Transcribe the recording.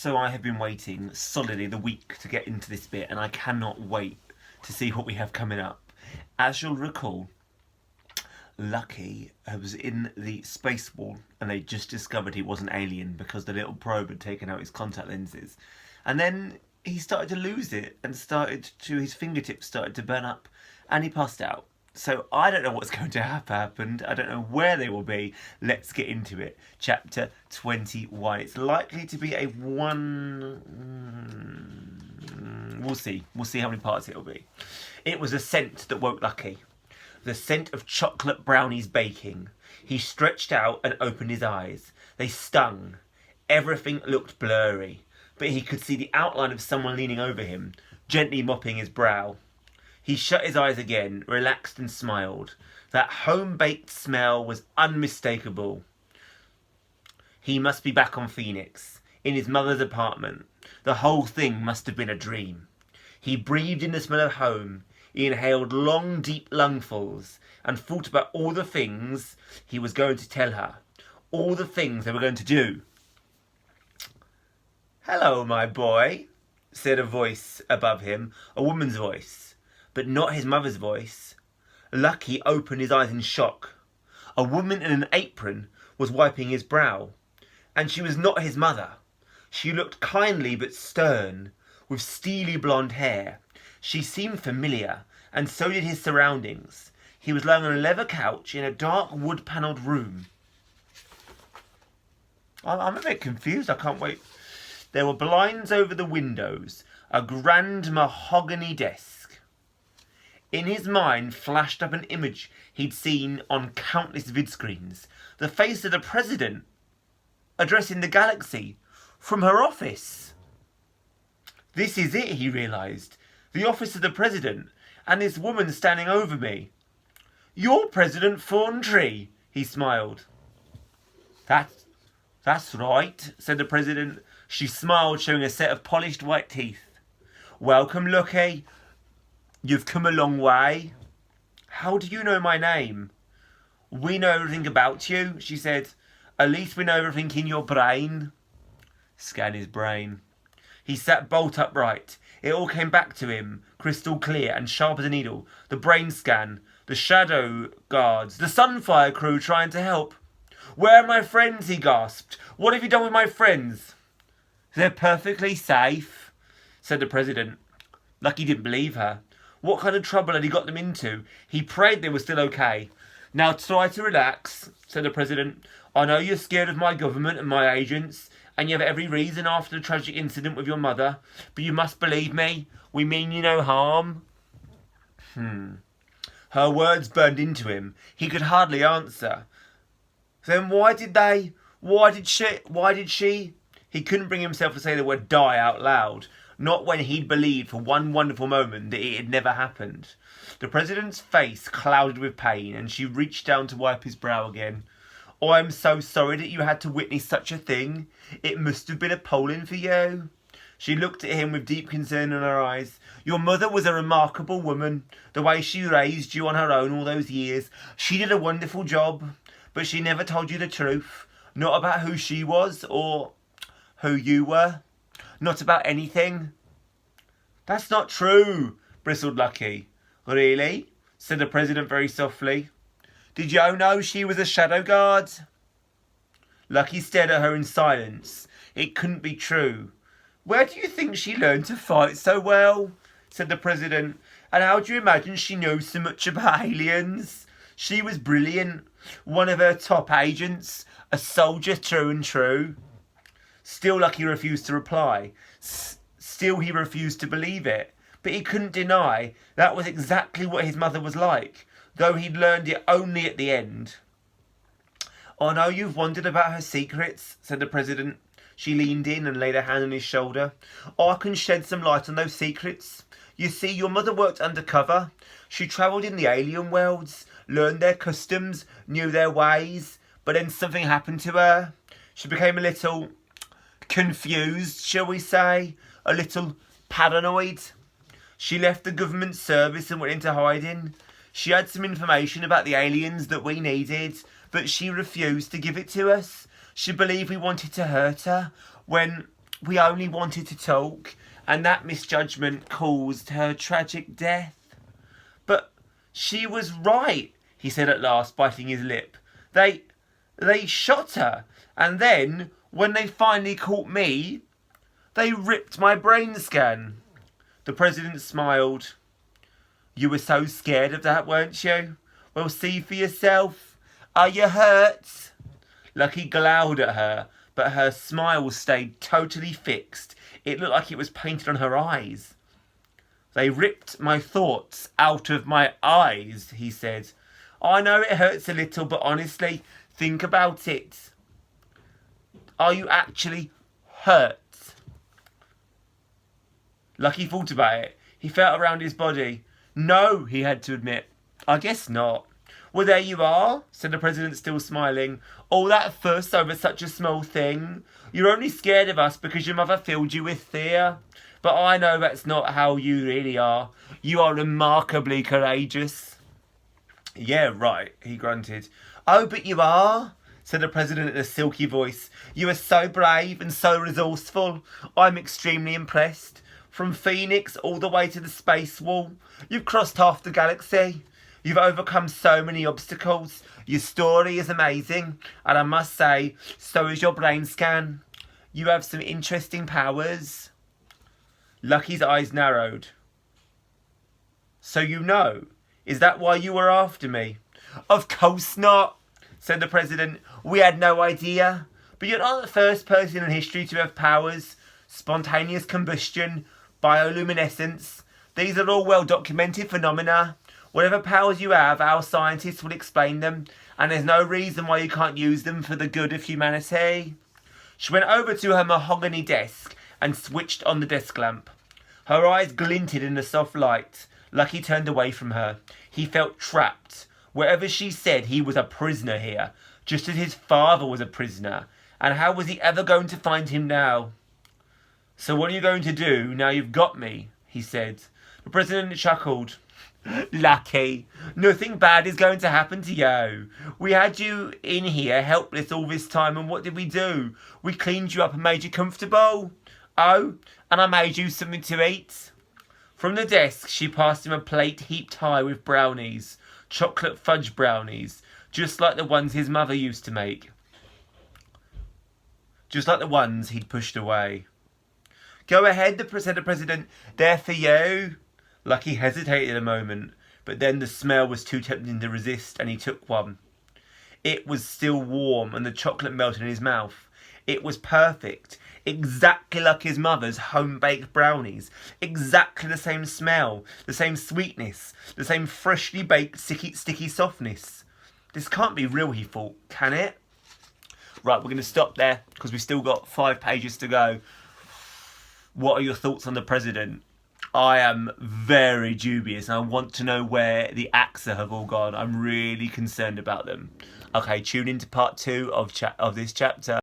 So I have been waiting solidly the week to get into this bit, and I cannot wait to see what we have coming up. As you'll recall, Lucky was in the space wall, and they just discovered he wasn't alien because the little probe had taken out his contact lenses. And then he started to lose it, and his fingertips started to burn up, and he passed out. So I don't know what's going to have happened. I don't know where they will be. Let's get into it. Chapter 21. It's likely to be a one... We'll see. We'll see how many parts it will be. It was a scent that woke Lucky. The scent of chocolate brownies baking. He stretched out and opened his eyes. They stung. Everything looked blurry, but he could see the outline of someone leaning over him, gently mopping his brow. He shut his eyes again, relaxed and smiled. That home-baked smell was unmistakable. He must be back on Phoenix, in his mother's apartment. The whole thing must have been a dream. He breathed in the smell of home. He inhaled long, deep lungfuls and thought about all the things he was going to tell her. All the things they were going to do. "Hello, my boy," said a voice above him, a woman's voice. But not his mother's voice. Lucky opened his eyes in shock. A woman in an apron was wiping his brow, and she was not his mother. She looked kindly but stern, with steely blonde hair. She seemed familiar, and so did his surroundings. He was lying on a leather couch in a dark wood-panelled room. I'm a bit confused, I can't wait. There were blinds over the windows, a grand mahogany desk. In his mind flashed up an image he'd seen on countless vid screens. The face of the president addressing the galaxy from her office. This is it, he realised. The office of the president, and this woman standing over me. "You're President Thorntree," he smiled. That's right, said the president. She smiled, showing a set of polished white teeth. "Welcome, Lucky. You've come a long way." "How do you know my name?" "We know everything about you," she said. "At least we know everything in your brain." Scan his brain. He sat bolt upright. It all came back to him, crystal clear and sharp as a needle. The brain scan, the shadow guards, the Sunfire crew trying to help. "Where are my friends?" he gasped. "What have you done with my friends?" "They're perfectly safe," said the president. Lucky didn't believe her. What kind of trouble had he got them into? He prayed they were still okay. "Now try to relax," said the president. "I know you're scared of my government and my agents, and you have every reason after the tragic incident with your mother, but you must believe me. We mean you no harm." Her words burned into him. He could hardly answer. "Then why did she? He couldn't bring himself to say the word "die" out loud. Not when he'd believed for one wonderful moment that it had never happened. The president's face clouded with pain, and she reached down to wipe his brow again. "Oh, I'm so sorry that you had to witness such a thing. It must have been appalling for you." She looked at him with deep concern in her eyes. "Your mother was a remarkable woman. The way she raised you on her own all those years. She did a wonderful job. But she never told you the truth. Not about who she was or who you were. Not about anything." "That's not true," bristled Lucky. "Really?" said the president very softly. "Did you know she was a shadow guard?" Lucky stared at her in silence. It couldn't be true. "Where do you think she learned to fight so well?" said the president. "And how do you imagine she knew so much about aliens? She was brilliant. One of her top agents. A soldier true and true." Still Lucky refused to reply. Still he refused to believe it. But he couldn't deny that was exactly what his mother was like, though he'd learned it only at the end. "I know you've wondered about her secrets," said the president. She leaned in and laid her hand on his shoulder. "I can shed some light on those secrets. You see, your mother worked undercover. She travelled in the alien worlds, learned their customs, knew their ways, but then something happened to her. She became a little confused, shall we say, a little paranoid. She left the government service and went into hiding. She had some information about the aliens that we needed, but she refused to give it to us. She believed we wanted to hurt her, when We only wanted to talk, and that misjudgment caused her tragic death. But she was right, he said at last, biting his lip. They shot her, and then, when they finally caught me, they ripped my brain scan. The president smiled. You were so scared of that, weren't you? Well, see for yourself. Are you hurt? Lucky glowered at her, but her smile stayed totally fixed. It looked like it was painted on her eyes. They ripped my thoughts out of my eyes, he said. I know it hurts a little, but honestly, think about it. Are you actually hurt? Lucky thought about it. He felt around his body. No, he had to admit. I guess not. Well, there you are, said the president, still smiling. All that fuss over such a small thing. You're only scared of us because your mother filled you with fear. But I know that's not how you really are. You are remarkably courageous. Yeah, right, he grunted. Oh, but you are, said the president in a silky voice. You are so brave and so resourceful. I'm extremely impressed. From Phoenix all the way to the space wall. You've crossed half the galaxy. You've overcome so many obstacles. Your story is amazing. And I must say, so is your brain scan. You have some interesting powers. Lucky's eyes narrowed. So you know? Is that why you were after me? Of course not, said the president. We had no idea. But you're not the first person in history to have powers. Spontaneous combustion, bioluminescence. These are all well-documented phenomena. Whatever powers you have, our scientists will explain them, and there's no reason why you can't use them for the good of humanity. She went over to her mahogany desk and switched on the desk lamp. Her eyes glinted in the soft light. Lucky turned away from her. He felt trapped. Whatever she said, he was a prisoner here, just as his father was a prisoner. And how was he ever going to find him now? So what are you going to do now you've got me? He said. The president chuckled. Lucky, nothing bad is going to happen to you. We had you in here helpless all this time, and what did we do? We cleaned you up and made you comfortable. Oh, and I made you something to eat. From the desk, she passed him a plate heaped high with brownies, chocolate fudge brownies, just like the ones his mother used to make. Just like the ones he'd pushed away. Go ahead, said the president. They're for you. Lucky hesitated a moment, but then the smell was too tempting to resist, and he took one. It was still warm, and the chocolate melted in his mouth. It was perfect, exactly like his mother's home-baked brownies. Exactly the same smell, the same sweetness, the same freshly baked sticky softness. This can't be real, he thought, can it? Right, we're going to stop there, because we've still got 5 pages to go. What are your thoughts on the president? I am very dubious. I want to know where the AXA have all gone. I'm really concerned about them. Okay, tune into part 2 of this chapter.